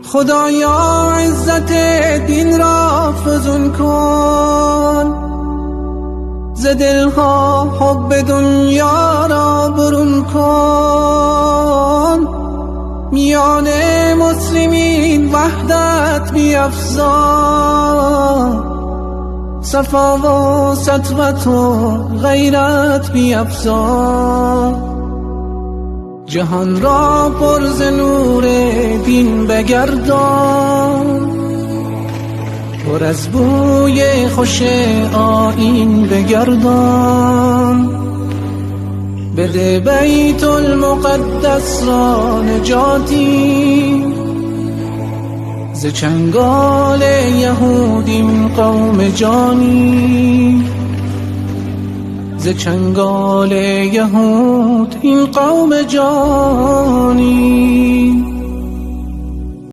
خدایا عزت دین را فزون کن، ز دلها حب دنیا را برون کن. میان مسلمین وحدت بیفزا، صفا و سطوت و غیرت بیفزا. جهان را پر ز نور دین بگردان، پر از بوی خوش آیین بگردان. بده بیت المقدس را نجاتی، ز چنگال یهود این قوم جانی، ز چنگال یهود این قوم جانی.